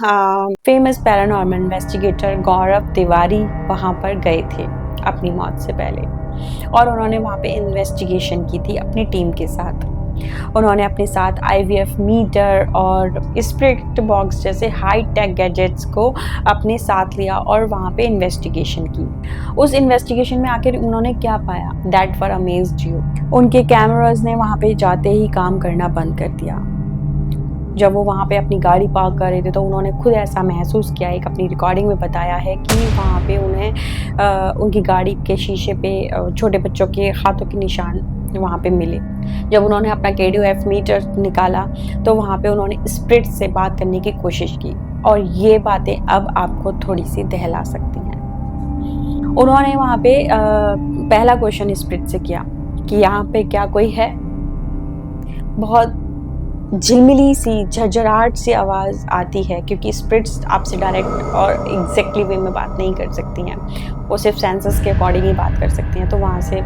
Famous paranormal investigator गौरव तिवारी वहाँ पर गए थे अपनी मौत से पहले, और उन्होंने वहाँ पे इन्वेस्टिगेशन की थी अपनी टीम के साथ। उन्होंने अपने साथ IVF मीटर और स्पिरिट बॉक्स जैसे हाई टेक गैजेट्स को अपने साथ लिया और वहाँ पे इन्वेस्टिगेशन की। उस इन्वेस्टिगेशन में आखिर उन्होंने क्या पाया, दैट फॉर अमेज्ड यू। उनके कैमराज ने वहाँ पे जाते ही काम करना बंद कर दिया। जब वो वहाँ पे अपनी गाड़ी पार्क कर रहे थे तो उन्होंने खुद ऐसा महसूस किया, एक अपनी रिकॉर्डिंग में बताया है कि वहाँ पे उन्हें उनकी गाड़ी के शीशे पे छोटे बच्चों के हाथों के निशान वहाँ पे मिले। जब उन्होंने अपना KDOF मीटर निकाला तो वहाँ पे उन्होंने स्पिरिट से बात करने की कोशिश की, और ये बातें अब आपको थोड़ी सी दहला सकती हैं। उन्होंने वहाँ पे पहला क्वेश्चन स्पिरिट से किया कि यहाँ पे क्या कोई है। बहुत झिलमिली सी झरझराहट सी आवाज़ आती है, क्योंकि स्पिरिट्स आपसे डायरेक्ट और एग्जैक्टली वे में बात नहीं कर सकती हैं, वो सिर्फ सेंसस के अकॉर्डिंग ही बात कर सकती हैं। तो वहाँ से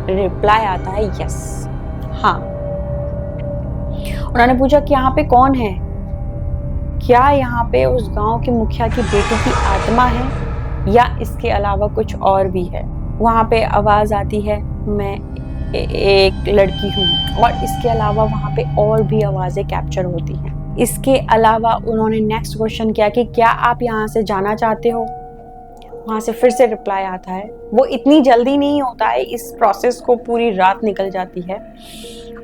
रिप्लाई आता है यस, हाँ। उन्होंने पूछा कि यहाँ पे कौन है, क्या यहाँ पे उस गांव के मुखिया की बेटी की आत्मा है या इसके अलावा कुछ और भी है। वहाँ पे आवाज़ आती है मैं एक लड़की हूँ, और इसके अलावा वहाँ पे और भी आवाज़ें कैप्चर होती हैं। इसके अलावा उन्होंने नेक्स्ट क्वेश्चन किया कि क्या आप यहाँ से जाना चाहते हो। वहाँ से फिर से रिप्लाई आता है, वो इतनी जल्दी नहीं होता है, इस प्रोसेस को पूरी रात निकल जाती है।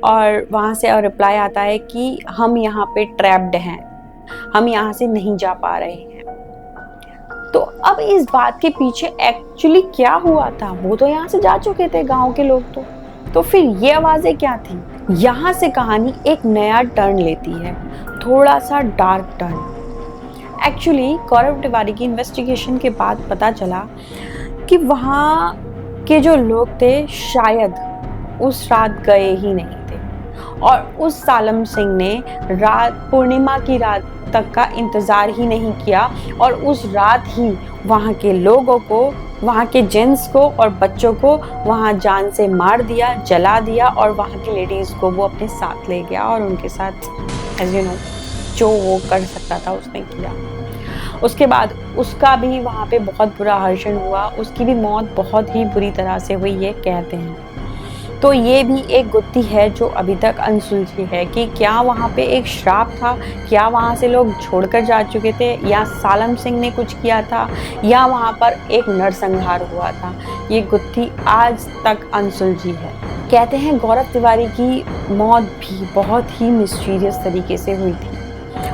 और वहाँ से और रिप्लाई आता है कि हम यहाँ पे ट्रैप्ड हैं, हम यहाँ से नहीं जा पा रहे हैं। तो अब इस बात के पीछे एक्चुअली क्या हुआ था, वो तो यहाँ से जा चुके थे गांव के लोग, तो फिर ये आवाजें क्या थी। यहाँ से कहानी एक नया टर्न लेती है, थोड़ा सा डार्क टर्न। एक्चुअली गौरव तिवारी की इन्वेस्टिगेशन के बाद पता चला कि वहाँ के जो लोग थे शायद उस रात गए ही नहीं थे, और उस सालम सिंह ने रात पूर्णिमा की रात तक का इंतज़ार ही नहीं किया, और उस रात ही वहाँ के लोगों को, वहाँ के जेंट्स को और बच्चों को वहाँ जान से मार दिया, जला दिया, और वहाँ की लेडीज़ को वो अपने साथ ले गया और उनके साथ एज यू नो जो वो कर सकता था उसने किया। उसके बाद उसका भी वहाँ पे बहुत बुरा हर्षण हुआ, उसकी भी मौत बहुत ही बुरी तरह से हुई, ये कहते हैं। तो ये भी एक गुत्थी है जो अभी तक अनसुलझी है कि क्या वहाँ पे एक श्राप था, क्या वहाँ से लोग छोड़कर जा चुके थे, या सालम सिंह ने कुछ किया था, या वहाँ पर एक नरसंहार हुआ था। ये गुत्थी आज तक अनसुलझी है। कहते हैं गौरव तिवारी की मौत भी बहुत ही मिस्टीरियस तरीके से हुई थी,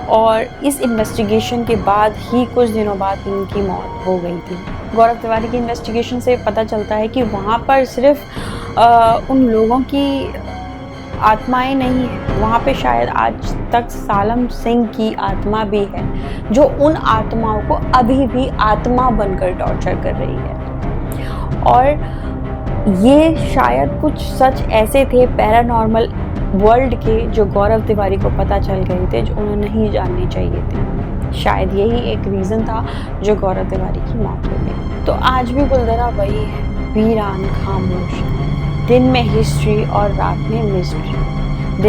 और इस इन्वेस्टिगेशन के बाद ही कुछ दिनों बाद उनकी मौत हो गई थी। गौरव तिवारी की इन्वेस्टिगेशन से पता चलता है कि वहाँ पर सिर्फ उन लोगों की आत्माएं नहीं है, वहाँ पे शायद आज तक सालम सिंह की आत्मा भी है, जो उन आत्माओं को अभी भी आत्मा बनकर टॉर्चर कर रही है। और ये शायद कुछ सच ऐसे थे पैरानॉर्मल वर्ल्ड के जो गौरव तिवारी को पता चल गए थे, जो उन्हें नहीं जानने चाहिए थे। शायद यही एक रीज़न था जो गौरव तिवारी की मौत हो गई। तो आज भी बुलंदरा वही है, वीरान खामोश, दिन में हिस्ट्री और रात में मिस्ट्री।